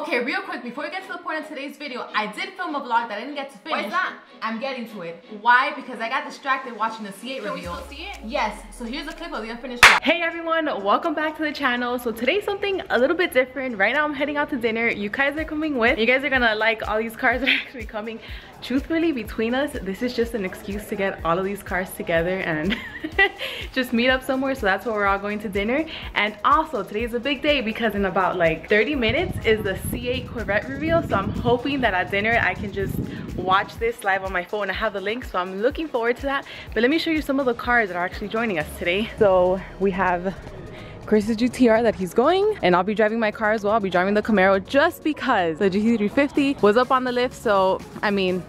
Okay, real quick, before we get to the point of today's video, I did film a vlog that I didn't get to finish. Why is that? I'm getting to it. Why? Because I got distracted watching the C8 reveal. Can we still see it? Yes, so here's a clip of the unfinished vlog. Hey everyone, welcome back to the channel. So today's something a little bit different. Right now I'm heading out to dinner. You guys are coming with. You guys are gonna like all these cars that are actually coming. Truthfully, between us, this is just an excuse to get all of these cars together and just meet up somewhere. So that's where we're all going to dinner. And also today is a big day because in about like 30 minutes is the C8 Corvette reveal. So I'm hoping that at dinner I can just watch this live on my phone. I have the link, so I'm looking forward to that. But let me show you some of the cars that are actually joining us today. So we have Chris's GTR that he's going, and I'll be driving my car as well. I'll be driving the Camaro just because the GT350 was up on the list. So I mean,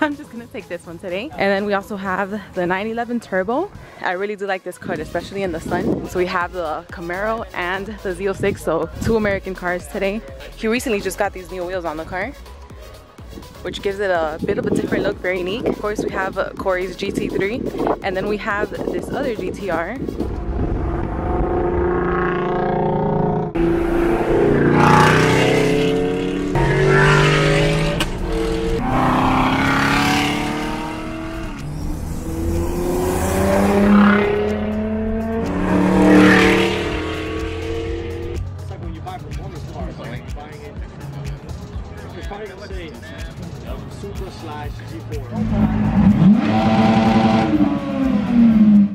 I'm just gonna take this one today. And then we also have the 911 Turbo. I really do like this car, especially in the sun. So we have the Camaro and the Z06, so two American cars today. He recently just got these new wheels on the car, which gives it a bit of a different look, very unique. Of course, we have Corey's GT3, and then we have this other GTR.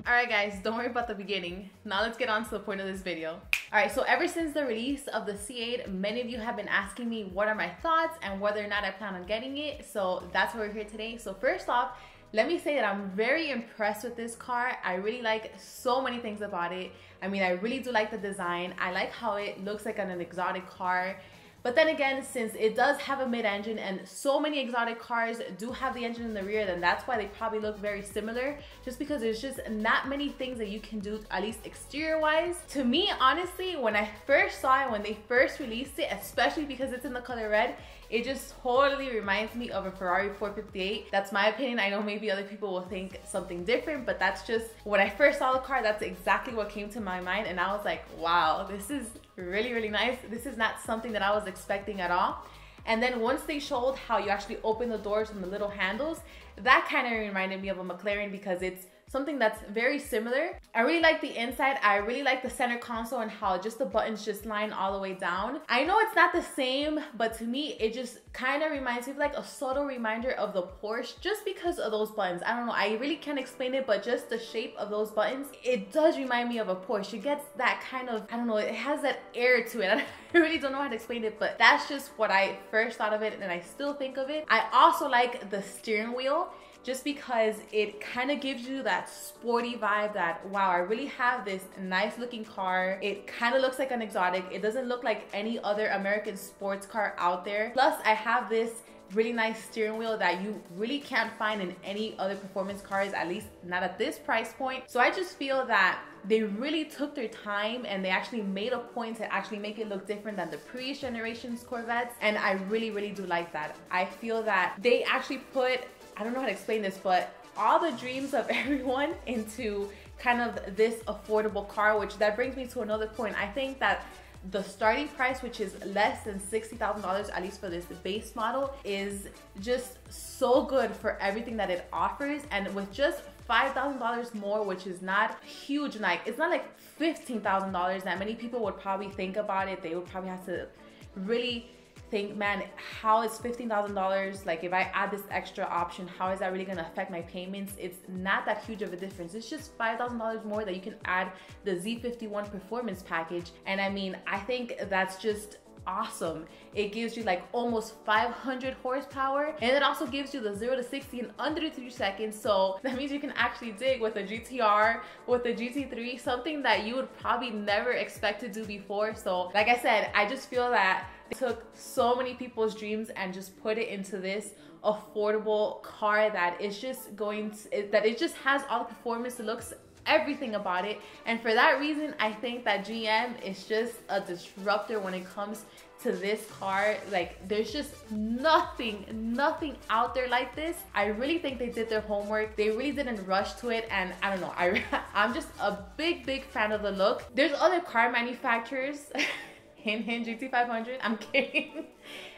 Alright guys, don't worry about the beginning. Now let's get on to the point of this video. Alright, so ever since the release of the C8, many of you have been asking me what are my thoughts and whether or not I plan on getting it. So that's why we're here today. So first off, let me say that I'm very impressed with this car. I really like so many things about it. I mean, I really do like the design. I like how it looks like an exotic car. But then again, since it does have a mid-engine and so many exotic cars do have the engine in the rear, then that's why they probably look very similar, just because there's just not many things that you can do, at least exterior-wise. To me, honestly, when I first saw it, when they first released it, especially because it's in the color red, it just totally reminds me of a Ferrari 458. That's my opinion. I know maybe other people will think something different, but that's just, when I first saw the car, that's exactly what came to my mind. And I was like, wow, this is really, really nice. This is not something that I was expecting at all. And then once they showed how you actually open the doors and the little handles, that kind of reminded me of a McLaren because it's something that's very similar. I really like the inside. I really like the center console and how just the buttons just line all the way down. I know it's not the same, but to me, it just kind of reminds me of like a subtle reminder of the Porsche just because of those buttons. I don't know, I really can't explain it, but just the shape of those buttons, it does remind me of a Porsche. It gets that kind of, I don't know, it has that air to it. I really don't know how to explain it, but that's just what I first thought of it and I still think of it. I also like the steering wheel, just because it kind of gives you that sporty vibe that, wow, I really have this nice looking car. It kind of looks like an exotic. It doesn't look like any other American sports car out there. Plus, I have this really nice steering wheel that you really can't find in any other performance cars, at least not at this price point. So I just feel that they really took their time and they actually made a point to actually make it look different than the previous generation's Corvettes. And I really, really do like that. I feel that they actually put, I don't know how to explain this, but all the dreams of everyone into kind of this affordable car, which that brings me to another point. I think that the starting price, which is less than $60,000, at least for this base model, is just so good for everything that it offers. And with just $5,000 more, which is not huge, like it's not like $15,000 that many people would probably think about it. They would probably have to really think, man, how is $15,000, like if I add this extra option, how is that really gonna affect my payments? It's not that huge of a difference. It's just $5,000 more that you can add the Z51 performance package. And I mean, I think that's just awesome. It gives you like almost 500 horsepower, and it also gives you the 0 to 60 in under 3 seconds. So that means you can actually dig with a GTR, with a GT3, something that you would probably never expect to do before. So like I said, I just feel that they took so many people's dreams and just put it into this affordable car that is just going to, that it just has all the performance, it looks everything about it. And for that reason, I think that GM is just a disruptor when it comes to this car. Like, there's just nothing out there like this. I really think they did their homework. They really didn't rush to it, and I don't know, I'm just a big fan of the look. There's other car manufacturers hint hint GT500, I'm kidding,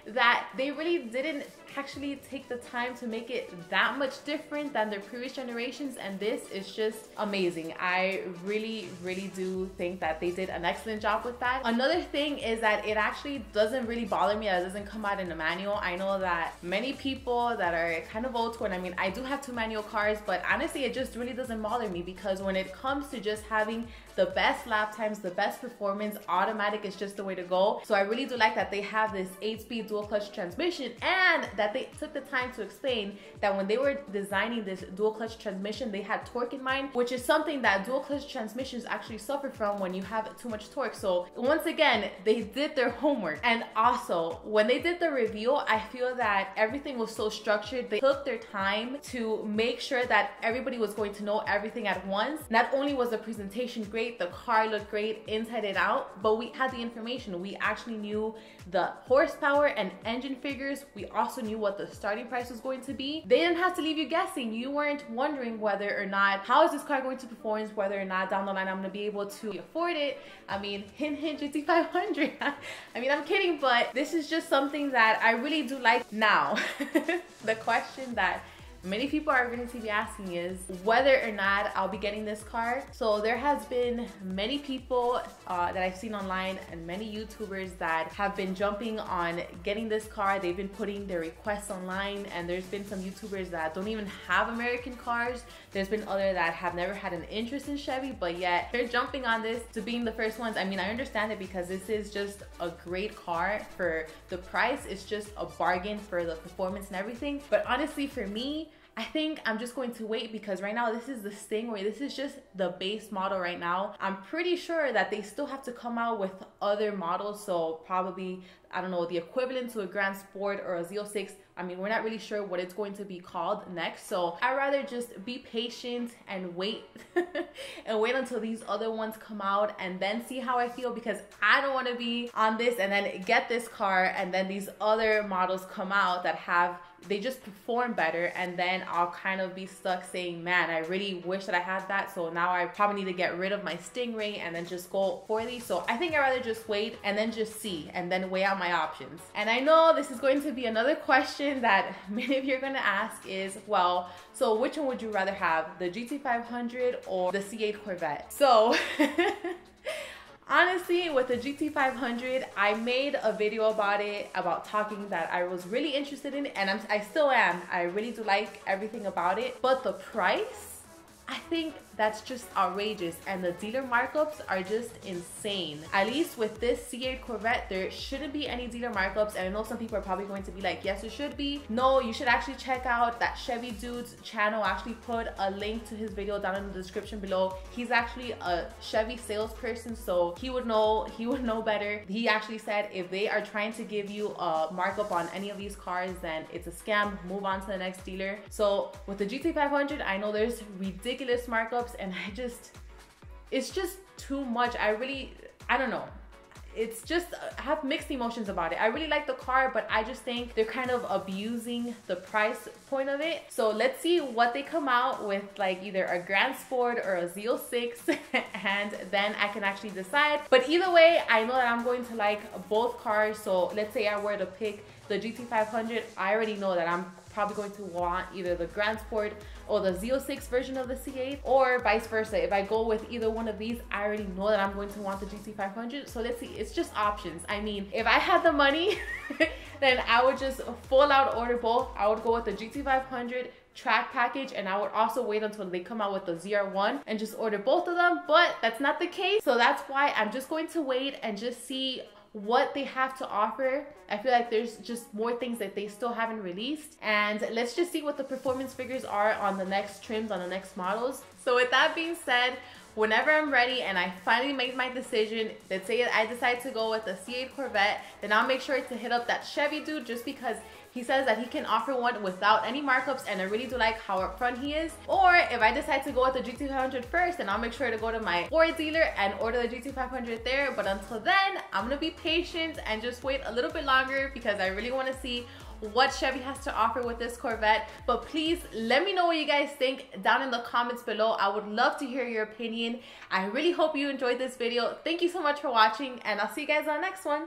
that they really didn't actually take the time to make it that much different than their previous generations, and this is just amazing. I really do think that they did an excellent job with that. Another thing is that it actually doesn't really bother me that it doesn't come out in a manual. I know that many people that are kind of old school, and I mean I do have 2 manual cars, but honestly it just really doesn't bother me, because when it comes to just having the best lap times, the best performance, automatic is just the way to go. So I really do like that they have this 8-speed dual clutch transmission, and that they took the time to explain that when they were designing this dual clutch transmission, they had torque in mind, which is something that dual clutch transmissions actually suffer from when you have too much torque. So once again, they did their homework. And also when they did the review, I feel that everything was so structured. They took their time to make sure that everybody was going to know everything at once. Not only was the presentation great, the car looked great inside and out, but we had the information. We actually knew the horsepower and engine figures. We also knew what the starting price was going to be. They didn't have to leave you guessing. You weren't wondering whether or not, how is this car going to perform, whether or not down the line I'm going to be able to afford it. I mean, hint hint GT500. I mean, I'm kidding, but this is just something that I really do like. Now the question that many people are going to be asking is whether or not I'll be getting this car. So there has been many people that I've seen online, and many YouTubers that have been jumping on getting this car. They've been putting their requests online, and there's been some YouTubers that don't even have American cars. There's been others that have never had an interest in Chevy, but yet they're jumping on this to being the first ones. I mean, I understand it, because this is just a great car for the price. It's just a bargain for the performance and everything. But honestly, for me, I think I'm just going to wait, because right now this is the Stingray. This is just the base model right now. I'm pretty sure that they still have to come out with other models, so probably, I don't know, the equivalent to a Grand Sport or a Z06. I mean, we're not really sure what it's going to be called next, so I'd rather just be patient and wait and wait until these other ones come out and then see how I feel, because I don't want to be on this and then get this car and then these other models come out that they just perform better, and then I'll kind of be stuck saying, man, I really wish that I had that, so now I probably need to get rid of my Stingray and then just go for these. So I think I'd rather just wait and then just see and then weigh out my options. And I know this is going to be another question that many of you are going to ask is, well, so which one would you rather have, the GT500 or the C8 Corvette? So honestly, with the GT500, I made a video about it, about talking that I was really interested in it, and I still am. I really do like everything about it, but the price, I think that's just outrageous, and the dealer markups are just insane. At least with this C8 Corvette, there shouldn't be any dealer markups, and I know some people are probably going to be like, yes, it should be. No, you should actually check out that Chevy Dude's channel. I actually put a link to his video down in the description below. He's actually a Chevy salesperson, so he would know better. He actually said if they are trying to give you a markup on any of these cars, then it's a scam. Move on to the next dealer. So with the GT500, I know there's ridiculous markups, and it's just too much. I don't know. It's just, I have mixed emotions about it. I really like the car, but I just think they're kind of abusing the price point of it. So let's see what they come out with, like either a Grand Sport or a Z06, and then I can actually decide. But either way, I know that I'm going to like both cars. So let's say I were to pick the GT500, I already know that I'm probably going to want either the Grand Sport or the Z06 version of the C8, or vice versa. If I go with either one of these, I already know that I'm going to want the GT500. So let's see, it's just options. I mean, if I had the money, then I would just full out order both. I would go with the GT500 track package, and I would also wait until they come out with the ZR1 and just order both of them, but that's not the case. So that's why I'm just going to wait and just see what they have to offer. I feel like there's just more things that they still haven't released, and let's just see what the performance figures are on the next trims, on the next models. So with that being said, whenever I'm ready and I finally make my decision, let's say I decide to go with the C8 Corvette, then I'll make sure to hit up that Chevy Dude, just because he says that he can offer one without any markups, and I really do like how upfront he is. Or if I decide to go with the GT500 first, then I'll make sure to go to my Ford dealer and order the GT500 there. But until then, I'm gonna be patient and just wait a little bit longer, because I really want to see what Chevy has to offer with this Corvette. But please let me know what you guys think down in the comments below. I would love to hear your opinion. I really hope you enjoyed this video. Thank you so much for watching, and I'll see you guys on the next one.